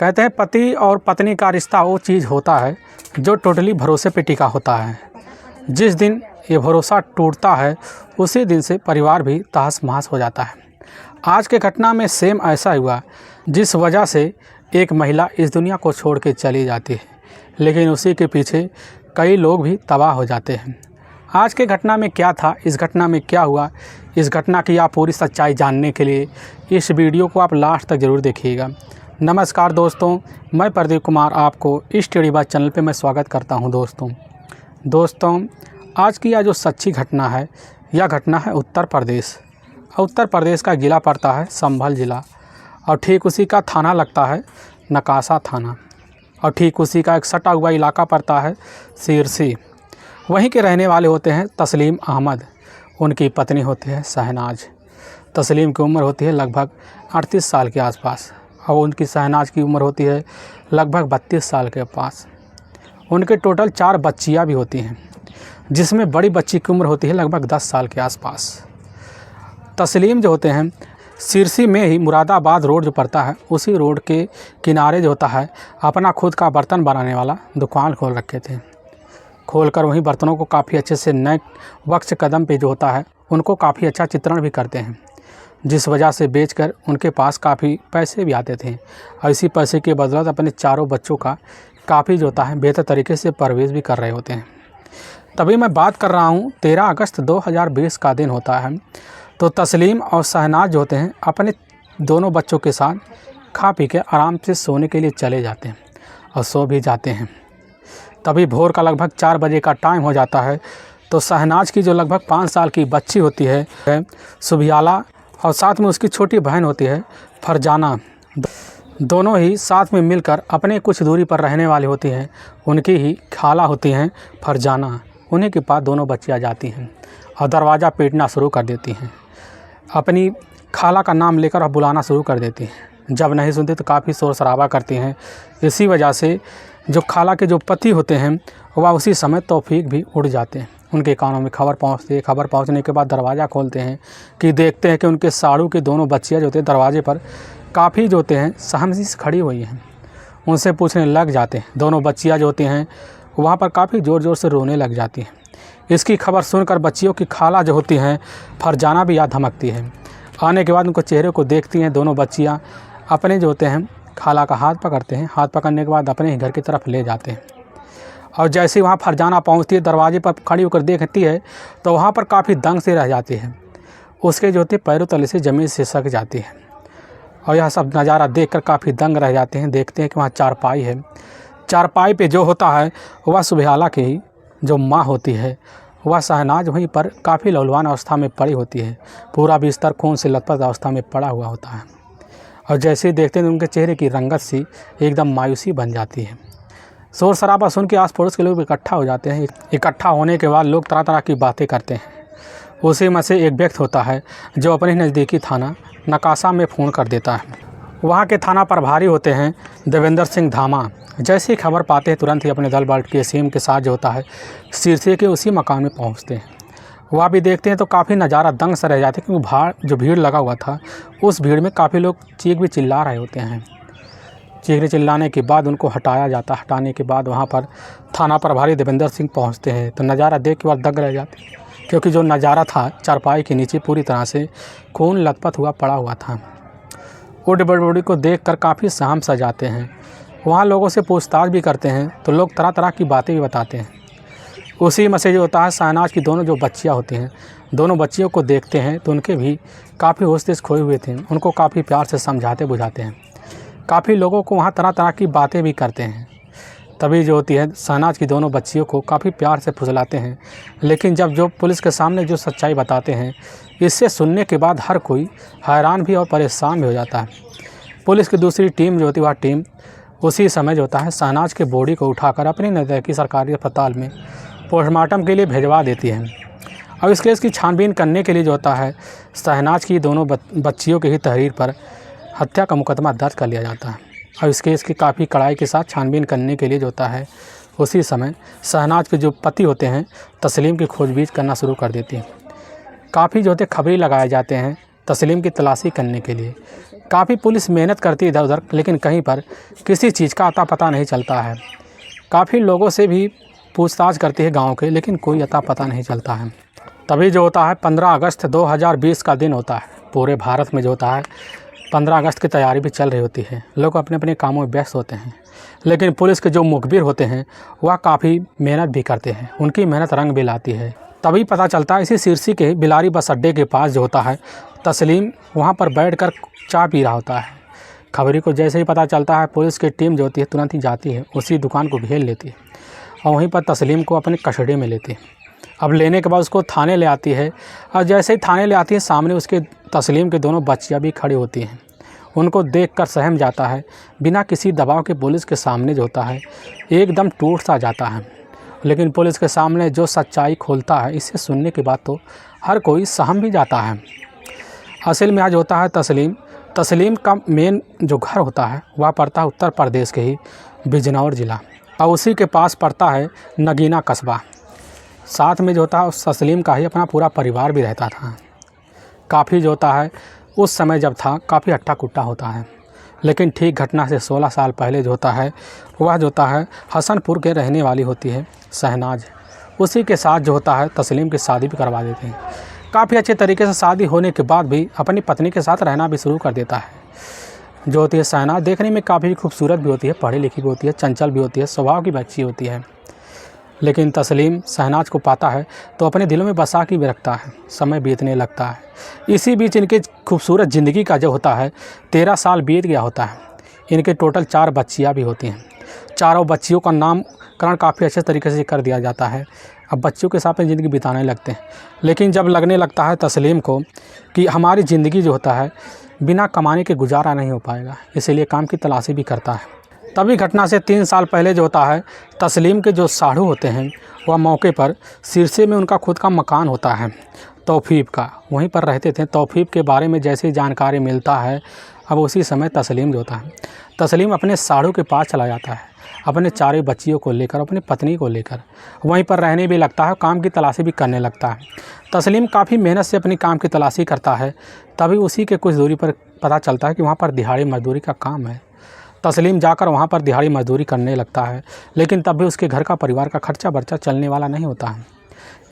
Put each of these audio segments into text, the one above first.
कहते हैं पति और पत्नी का रिश्ता वो चीज़ होता है जो टोटली भरोसे पे टिका होता है। जिस दिन ये भरोसा टूटता है उसी दिन से परिवार भी तहस महस हो जाता है। आज के घटना में सेम ऐसा हुआ, जिस वजह से एक महिला इस दुनिया को छोड़ के चली जाती है, लेकिन उसी के पीछे कई लोग भी तबाह हो जाते हैं। आज के घटना में क्या था, इस घटना में क्या हुआ, इस घटना की आप पूरी सच्चाई जानने के लिए इस वीडियो को आप लास्ट तक ज़रूर देखिएगा। नमस्कार दोस्तों, मैं प्रदीप कुमार आपको इस टेढ़ी बात चैनल पे मैं स्वागत करता हूं। दोस्तों आज की यह जो सच्ची घटना है, यह घटना है उत्तर प्रदेश का ज़िला पड़ता है संभल ज़िला, और ठीक उसी का थाना लगता है नकासा थाना, और ठीक उसी का एक सटा हुआ इलाका पड़ता है सिरसी। वहीं के रहने वाले होते हैं तस्लीम अहमद, उनकी पत्नी होती है शहनाज। तस्लीम की उम्र होती है लगभग 38 साल के आसपास, और उनकी शहनाज की उम्र होती है लगभग 32 साल के पास। उनके टोटल 4 बच्चियाँ भी होती हैं, जिसमें बड़ी बच्ची की उम्र होती है लगभग 10 साल के आसपास। तस्लीम जो होते हैं सिरसी में ही मुरादाबाद रोड जो पड़ता है, उसी रोड के किनारे जो होता है अपना खुद का बर्तन बनाने वाला दुकान खोल रखे थे। खोलकर वहीं बर्तनों को काफ़ी अच्छे से नए वक्ष कदम पे जो होता है उनको काफ़ी अच्छा चित्रण भी करते हैं, जिस वजह से बेचकर उनके पास काफ़ी पैसे भी आते थे। और इसी पैसे के बदौलत अपने चारों बच्चों का काफ़ी जो होता है बेहतर तरीके से परवरिश भी कर रहे होते हैं। तभी मैं बात कर रहा हूँ 13 अगस्त 2020 का दिन होता है। तो तस्लीम और शहनाज जो होते हैं अपने दोनों बच्चों के साथ खा पी के आराम से सोने के लिए चले जाते हैं और सो भी जाते हैं। तभी भोर का लगभग 4 बजे का टाइम हो जाता है। तो शहनाज की जो लगभग 5 साल की बच्ची होती है सुबियाला, और साथ में उसकी छोटी बहन होती है फरजाना, दोनों ही साथ में मिलकर अपने कुछ दूरी पर रहने वाली होती हैं। उनकी ही खाला होती हैं फरजाना, उन्हीं के पास दोनों बच्चियाँ जाती हैं और दरवाज़ा पीटना शुरू कर देती हैं। अपनी खाला का नाम लेकर और बुलाना शुरू कर देती हैं। जब नहीं सुनती तो काफ़ी शोर शराबा करती हैं। इसी वजह से जो खाला के जो पति होते हैं वह उसी समय तौफीक भी उड़ जाते हैं। उनके कानों में खबर पहुंचती है। खबर पहुंचने के बाद दरवाज़ा खोलते हैं कि देखते हैं कि उनके साड़ू के दोनों बच्चियां जो होते हैं दरवाजे पर काफ़ी जो होते हैं सहमती से खड़ी हुई हैं। उनसे पूछने लग जाते हैं। दोनों बच्चियां जो होती हैं वहाँ पर काफ़ी ज़ोर ज़ोर से रोने लग जाती हैं। इसकी खबर सुनकर बच्चियों की खाला जो होती हैं फरजाना भी याद धमकती है। आने के बाद उनको चेहरे को देखती हैं। दोनों बच्चियाँ अपने जो होते हैं खाला का हाथ पकड़ते हैं। हाथ पकड़ने के बाद अपने ही घर की तरफ ले जाते हैं। और जैसे ही वहाँ फरजाना पहुँचती है, दरवाजे पर खड़ी होकर देखती है तो वहाँ पर काफ़ी दंग से रह जाती है। उसके जो होते पैरों तले से ज़मीन से सक जाती है, और यह सब नज़ारा देखकर काफ़ी दंग रह जाते हैं। देखते हैं कि वहाँ चारपाई है। चारपाई पे जो होता है वह सुबियाला की जो माँ होती है, वह शहनाज वहीं पर काफ़ी लहूलुहान अवस्था में पड़ी होती है। पूरा बिस्तर खून से लथपथ अवस्था में पड़ा हुआ होता है। और जैसे ही देखते हैं उनके चेहरे की रंगत सी एकदम मायूसी बन जाती है। शोर शराबा सुन के आस पड़ोस के लोग इकट्ठा हो जाते हैं। इकट्ठा होने के बाद लोग तरह तरह की बातें करते हैं। उसी में से एक व्यक्ति होता है जो अपने नज़दीकी थाना नकासा में फ़ोन कर देता है। वहाँ के थाना प्रभारी होते हैं देवेंद्र सिंह धामा। जैसे ही खबर पाते हैं तुरंत ही अपने दल बल के सीएम के साथ जो होता है सिरसी के उसी मकान में पहुँचते हैं। वहाँ भी देखते हैं तो काफ़ी नज़ारा दंग से रह जाते हैं, क्योंकि जो भीड़ लगा हुआ था उस भीड़ में काफ़ी लोग चीख भी चिल्ला रहे होते हैं। चीखने चिल्लाने के बाद उनको हटाया जाता है। हटाने के बाद वहाँ पर थाना प्रभारी देवेंद्र सिंह पहुँचते हैं तो नज़ारा देख के बाद दंग रह जाते हैं, क्योंकि जो नज़ारा था चारपाई के नीचे पूरी तरह से खून लथपथ हुआ पड़ा हुआ था। वो डेड बॉडी को देखकर काफ़ी सहम सा जाते हैं। वहाँ लोगों से पूछताछ भी करते हैं तो लोग तरह तरह की बातें भी बताते हैं। उसी में से जो होता है शहनाज की दोनों जो बच्चियाँ होती हैं, दोनों बच्चियों को देखते हैं तो उनके भी काफ़ी होश खोए हुए थे। उनको काफ़ी प्यार से समझाते बुझाते हैं। काफ़ी लोगों को वहाँ तरह तरह की बातें भी करते हैं। तभी जो होती है शहनाज की दोनों बच्चियों को काफ़ी प्यार से फुसलाते हैं। लेकिन जब जो पुलिस के सामने जो सच्चाई बताते हैं, इससे सुनने के बाद हर कोई हैरान भी और परेशान भी हो जाता है। पुलिस की दूसरी टीम जो होती है वह टीम उसी समय जो होता है शहनाज के बॉडी को उठाकर अपनी नज़दीकी सरकारी अस्पताल में पोस्टमार्टम के लिए भिजवा देती है। अब इस केस की छानबीन करने के लिए जो होता है शहनाज की दोनों बच्चियों के ही तहरीर पर हत्या का मुकदमा दर्ज कर लिया जाता है। और इस केस की काफ़ी कड़ाई के साथ छानबीन करने के लिए जो होता है उसी समय शहनाज के जो पति होते हैं तस्लीम की खोजबीन करना शुरू कर देती हैं। काफ़ी जो होते खबरें लगाए जाते हैं तस्लीम की तलाशी करने के लिए। काफ़ी पुलिस मेहनत करती है इधर उधर, लेकिन कहीं पर किसी चीज़ का अता पता नहीं चलता है। काफ़ी लोगों से भी पूछताछ करती है गांव के, लेकिन कोई अता पता नहीं चलता है। तभी जो होता है 15 अगस्त 2020 का दिन होता है। पूरे भारत में जो होता है 15 अगस्त की तैयारी भी चल रही होती है। लोग अपने अपने कामों में व्यस्त होते हैं, लेकिन पुलिस के जो मुखबिर होते हैं वह काफ़ी मेहनत भी करते हैं। उनकी मेहनत रंग भी लाती है। तभी पता चलता है इसी सिरसी के बिलारी बस अड्डे के पास जो होता है तस्लीम वहाँ पर बैठकर चाय पी रहा होता है। खबरी को जैसे ही पता चलता है पुलिस की टीम जो होती है तुरंत ही जाती है, उसी दुकान को घेर लेती है और वहीं पर तस्लीम को अपने कस्टडी में लेती है। अब लेने के बाद उसको थाने ले आती है और जैसे ही थाने ले आती है सामने उसके तस्लीम के दोनों बच्चियाँ भी खड़ी होती हैं। उनको देखकर सहम जाता है। बिना किसी दबाव के पुलिस के सामने जो होता है एकदम टूट सा जाता है। लेकिन पुलिस के सामने जो सच्चाई खोलता है, इसे सुनने के बाद तो हर कोई सहम भी जाता है। असल में आज होता है तस्लीम का मेन जो घर होता है वह पड़ता है उत्तर प्रदेश के ही बिजनौर ज़िला, और उसी के पास पड़ता है नगीना कस्बा। साथ में जो होता है उस तस्लीम का ही अपना पूरा परिवार भी रहता था। काफ़ी जो होता है उस समय जब था काफ़ी हट्टा कुट्टा होता है। लेकिन ठीक घटना से 16 साल पहले जो होता है वह जो होता है हसनपुर के रहने वाली होती है शहनाज। उसी के साथ जो होता है तस्लीम की शादी भी करवा देते हैं। काफ़ी अच्छे तरीके से शादी होने के बाद भी अपनी पत्नी के साथ रहना भी शुरू कर देता है। जो होती है शहनाज देखने में काफ़ी खूबसूरत भी होती है, पढ़ी लिखी भी होती है, चंचल भी होती है, स्वभाव की बच्ची होती है। लेकिन तस्लीम शहनाज को पाता है तो अपने दिलों में बसा के भी रखता है। समय बीतने लगता है। इसी बीच इनके खूबसूरत ज़िंदगी का जो होता है 13 साल बीत गया होता है। इनके टोटल 4 बच्चियाँ भी होती हैं। चारों बच्चियों का नामकरण काफ़ी अच्छे तरीके से कर दिया जाता है। अब बच्चियों के साथ में ज़िंदगी बिताने लगते हैं। लेकिन जब लगने लगता है तस्लीम को कि हमारी ज़िंदगी जो होता है बिना कमाने के गुजारा नहीं हो पाएगा, इसीलिए काम की तलाशी भी करता है। तभी घटना से 3 साल पहले जो होता है तस्लीम के जो साढ़ू होते हैं वह मौके पर सिरसे में उनका खुद का मकान होता है तौफीक का, वहीं पर रहते थे। तौफीक के बारे में जैसे ही जानकारी मिलता है अब उसी समय तस्लीम जो होता है तस्लीम अपने साढ़ू के पास चला जाता है, अपने 4 बच्चियों को लेकर, अपनी पत्नी को लेकर वहीं पर रहने भी लगता है, काम की तलाशी भी करने लगता है। तस्लीम काफ़ी मेहनत से अपनी काम की तलाशी करता है। तभी उसी के कुछ दूरी पर पता चलता है कि वहाँ पर दिहाड़ी मजदूरी का काम है। तस्लीम जाकर वहाँ पर दिहाड़ी मजदूरी करने लगता है, लेकिन तब भी उसके घर का परिवार का खर्चा बर्चा चलने वाला नहीं होता है।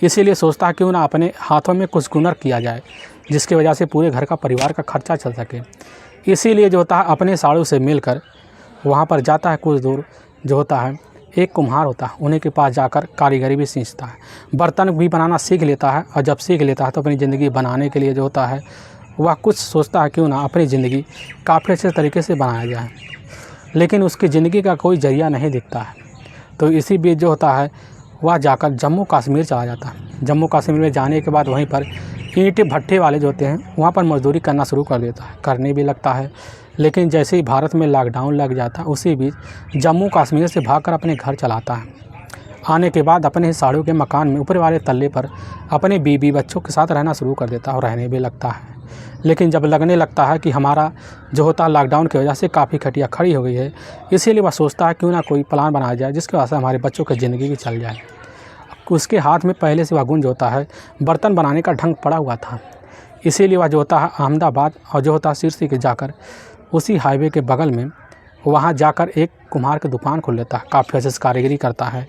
इसीलिए सोचता है क्यों ना अपने हाथों में कुछ हुनर किया जाए जिसकी वजह से पूरे घर का परिवार का खर्चा चल सके। इसीलिए जो होता है अपने साड़ू से मिलकर वहाँ पर जाता है। कुछ दूर जो होता है एक कुम्हार होता है, उन्हीं के पास जाकर कारीगरी भी सीखता है, बर्तन भी बनाना सीख लेता है। और जब सीख लेता है तो अपनी ज़िंदगी बनाने के लिए जो होता है वह कुछ सोचता है क्यों ना अपनी ज़िंदगी काफ़ी अच्छे तरीके से बनाया जाए, लेकिन उसकी ज़िंदगी का कोई जरिया नहीं दिखता है। तो इसी बीच जो होता है वह जाकर जम्मू कश्मीर चला जाता है। जम्मू कश्मीर में जाने के बाद वहीं पर ईंट भट्ठे वाले जो होते हैं वहाँ पर मजदूरी करना शुरू कर देता है, करने भी लगता है। लेकिन जैसे ही भारत में लॉकडाउन लग जाता है उसी बीच जम्मू कश्मीर से भागकर अपने घर चलाता है। आने के बाद अपने ही साड़ू के मकान में ऊपर वाले तल्ले पर अपने बीवी बच्चों के साथ रहना शुरू कर देता है और रहने भी लगता है। लेकिन जब लगने लगता है कि हमारा जो होता है लॉकडाउन की वजह से काफ़ी खटिया खड़ी हो गई है, इसीलिए वह सोचता है क्यों ना कोई प्लान बनाया जाए जिसकी वजह से हमारे बच्चों की ज़िंदगी भी चल जाए। उसके हाथ में पहले से वह गुण जो होता है बर्तन बनाने का ढंग पड़ा हुआ था। इसीलिए वह जो होता है अहमदाबाद और जो होता है सिरसी के जाकर उसी हाईवे के बगल में वहाँ जाकर एक कुम्हार की दुकान खोल लेता है। काफ़ी अच्छे से कारीगरी करता है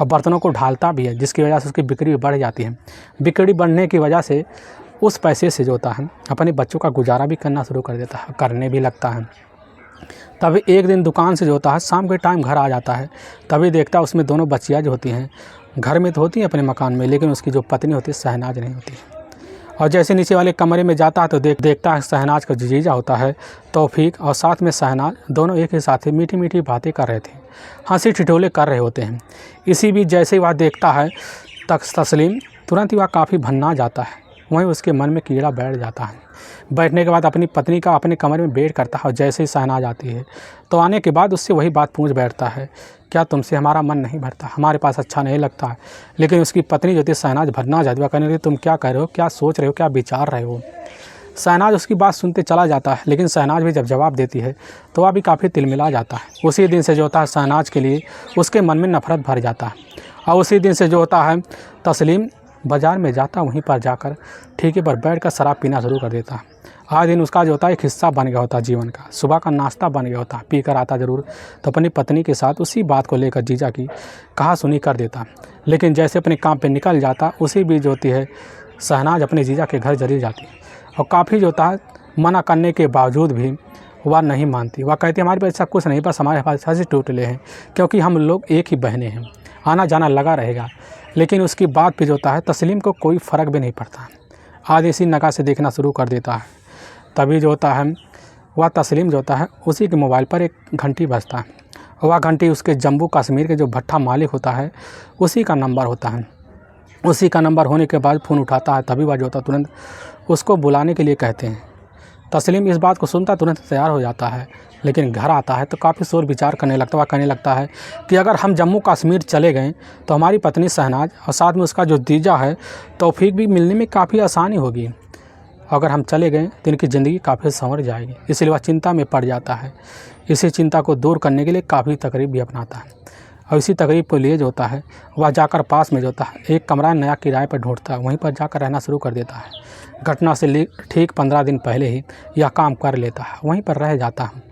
और बर्तनों को ढालता भी है, जिसकी वजह से उसकी बिक्री बढ़ जाती है। बिक्री बढ़ने की वजह से उस पैसे से जो होता है अपने बच्चों का गुजारा भी करना शुरू कर देता है, करने भी लगता है। तभी एक दिन दुकान से जो होता है शाम के टाइम घर आ जाता है। तभी देखता है उसमें दोनों बच्चियाँ जो होती हैं घर में तो होती हैं अपने मकान में, लेकिन उसकी जो पत्नी होती है शहनाज नहीं होती। और जैसे नीचे वाले कमरे में जाता है तो देखता है शहनाज का जीजा होता है तौफीक और साथ में शहनाज दोनों एक ही साथ मीठी मीठी बातें कर रहे थे, हंसी ठिठोले कर रहे होते हैं। इसी बीच जैसे ही वह देखता है तस्लीम तुरंत ही वह काफ़ी भन्ना जाता है। वहीं उसके मन में कीड़ा बैठ जाता है। बैठने के बाद अपनी पत्नी का अपने कमरे में वेट करता है और जैसे ही शहनाज आती है तो आने के बाद उससे वही बात पूछ बैठता है, क्या तुमसे हमारा मन नहीं भरता, हमारे पास अच्छा नहीं लगता है। लेकिन उसकी पत्नी जो होती है शहनाज भरना जाती है, कहने लगी तुम क्या कह रहे हो, क्या सोच रहे हो, क्या विचार रहे हो। शहनाज उसकी बात सुनते चला जाता है, लेकिन शहनाज भी जब जवाब देती है तो वह भी काफ़ी तिलमिला जाता है। उसी दिन से जो होता है शहनाज के लिए उसके मन में नफरत भर जाता है। और उसी दिन से जो होता है तस्लीम बाज़ार में जाता, वहीं पर जाकर ठेके पर बैठकर शराब पीना शुरू कर देता। आए दिन उसका जो होता है एक हिस्सा बन गया होता जीवन का, सुबह का नाश्ता बन गया होता। पी कर आता ज़रूर तो अपनी पत्नी के साथ उसी बात को लेकर जीजा की कहासुनी कर देता। लेकिन जैसे अपने काम पे निकल जाता, उसी बीच जो होती है शहनाज अपने जीजा के घर जरूर जाती और काफ़ी जो होता है मना करने के बावजूद भी वह नहीं मानती। वह कहती हमारे पास ऐसा कुछ नहीं, बस हमारे पास ऐसे टूटले हैं क्योंकि हम लोग एक ही बहनें हैं, आना जाना लगा रहेगा। लेकिन उसकी बात पे जो होता है तस्लीम को कोई फ़र्क भी नहीं पड़ता। आज इसी नगाह से देखना शुरू कर देता है। तभी जो होता है वह तस्लीम जो होता है उसी के मोबाइल पर एक घंटी बजता है। वह घंटी उसके जम्मू कश्मीर के जो भट्ठा मालिक होता है उसी का नंबर होता है। उसी का नंबर होने के बाद फ़ोन उठाता है। तभी वह जो होता है तुरंत उसको बुलाने के लिए कहते हैं। तस्लीम इस बात को सुनता तुरंत तैयार हो जाता है, लेकिन घर आता है तो काफ़ी सोच विचार करने लगता है। वह कहने लगता है कि अगर हम जम्मू कश्मीर चले गए तो हमारी पत्नी शहनाज और साथ में उसका जो जीजा है तौफीक भी मिलने में काफ़ी आसानी होगी। अगर हम चले गए तो इनकी ज़िंदगी काफ़ी संवर जाएगी। इसलिए वह चिंता में पड़ जाता है। इसी चिंता को दूर करने के लिए काफ़ी तकरीब भी अपनाता है और इसी तकरीब को लिए जो होता है वह जाकर पास में जो होता है एक कमरा नया किराए पर ढूंढता है। वहीं पर जाकर रहना शुरू कर देता है। घटना से ठीक 15 दिन पहले ही यह काम कर लेता है, वहीं पर रह जाता है।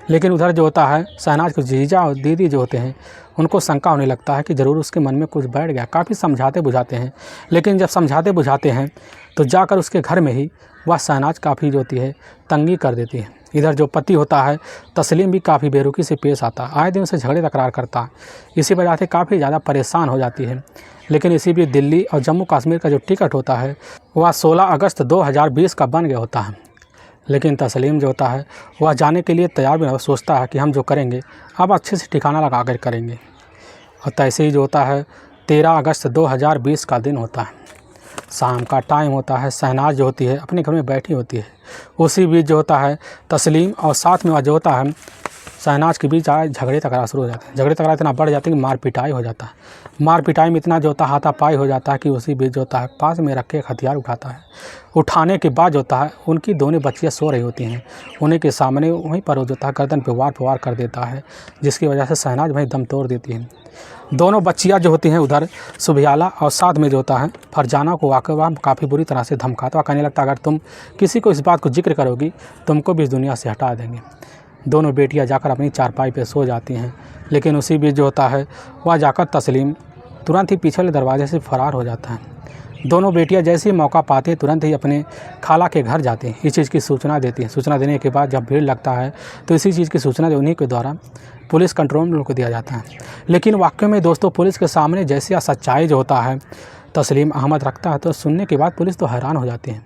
लेकिन उधर जो होता है शहनाज के जीजा और दीदी जो होते हैं उनको शंका होने लगता है कि ज़रूर उसके मन में कुछ बैठ गया। काफ़ी समझाते बुझाते हैं, लेकिन जब समझाते बुझाते हैं तो जाकर उसके घर में ही वह शहनाज काफ़ी जो होती है तंगी कर देती है। इधर जो पति होता है तस्लीम भी काफ़ी बेरुखी से पेश आता है, आए दिन उसे झगड़े तकरार करता है। इसी वजह से काफ़ी ज़्यादा परेशान हो जाती है। लेकिन इसी बीच दिल्ली और जम्मू कश्मीर का जो टिकट होता है वह 16 अगस्त 2020 का बन गया होता है। लेकिन तस्लीम जो होता है वह जाने के लिए तैयार भी नहीं, सोचता है कि हम जो करेंगे अब अच्छे से ठिकाना लगा कर करेंगे। और तैसे ही जो होता है 13 अगस्त 2020 का दिन होता है। शाम का टाइम होता है। शहनाज जो होती है अपने घर में बैठी होती है। उसी बीच जो होता है तस्लीम और साथ में वह जो होता है शहनाज के बीच झगड़े तकरार शुरू हो जाते हैं। झगड़े तकरार इतना बढ़ जाते हैं कि मार पिटाई हो जाता है। मार पिटाई में इतना जो होता है हाथापाई हो जाता है कि उसी बीच जो होता है पास में रख के एक हथियार उठाता है। उठाने के बाद जो होता है उनकी दोनों बच्चियाँ सो रही होती हैं, उन्हीं के सामने वहीं पर जो होता है गर्दन पे वार कर देता है, जिसकी वजह से शहनाज वहीं दम तोड़ देती है। दोनों बच्चियाँ जो होती हैं उधर सुबियाला और साथ में जो होता है फरजाना को आकर वह काफ़ी बुरी तरह से धमकाता हुआ कहने लगता है अगर तुम किसी को इस बात को जिक्र करोगी तुमको भी इस दुनिया से हटा देंगे। दोनों बेटियां जाकर अपनी चारपाई पे सो जाती हैं। लेकिन उसी बीच जो होता है वह जाकर तस्लीम तुरंत ही पीछे वाले दरवाजे से फरार हो जाता है। दोनों बेटियां जैसे ही मौका पाती हैं तुरंत ही अपने खाला के घर जाती हैं, इस चीज़ की सूचना देती हैं। सूचना देने के बाद जब भीड़ लगता है तो इसी चीज़ की सूचना जो उन्हीं के द्वारा पुलिस कंट्रोल को दिया जाता है। लेकिन वाकई में दोस्तों पुलिस के सामने जैसे सच्चाई जो होता है तस्लीम अहमद रखता है तो सुनने के बाद पुलिस तो हैरान हो जाती है।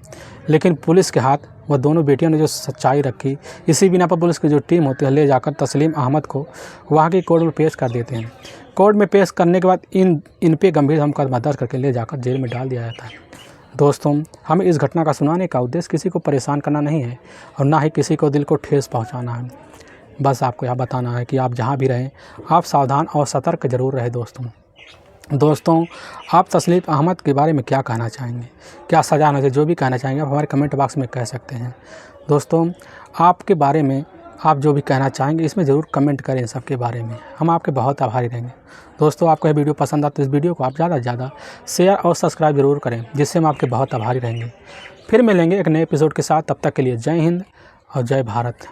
लेकिन पुलिस के हाथ वह दोनों बेटियों ने जो सच्चाई रखी, इसी बिना पर पुलिस की जो टीम होती है ले जाकर तस्लीम अहमद को वहाँ की कोर्ट में पेश कर देते हैं। कोर्ट में पेश करने के बाद इन पे गंभीर मुकदमा दर्ज करके ले जाकर जेल में डाल दिया जाता है। दोस्तों हमें इस घटना का सुनाने का उद्देश्य किसी को परेशान करना नहीं है और ना ही किसी को दिल को ठेस पहुँचाना है। बस आपको यह बताना है कि आप जहाँ भी रहें आप सावधान और सतर्क ज़रूर रहें। दोस्तों आप तस्लीम अहमद के बारे में क्या कहना चाहेंगे, क्या सजा होना चाहिए, जो भी कहना चाहेंगे आप हमारे कमेंट बॉक्स में कह सकते हैं। दोस्तों आपके बारे में आप जो भी कहना चाहेंगे इसमें ज़रूर कमेंट करें। इन सब के बारे में हम आपके बहुत आभारी रहेंगे। दोस्तों आपको यह वीडियो पसंद आता है तो इस वीडियो को आप ज़्यादा से ज़्यादा शेयर और सब्सक्राइब ज़रूर करें, जिससे हम आपके बहुत आभारी रहेंगे। फिर मिलेंगे एक नए एपिसोड के साथ, तब तक के लिए जय हिंद और जय भारत।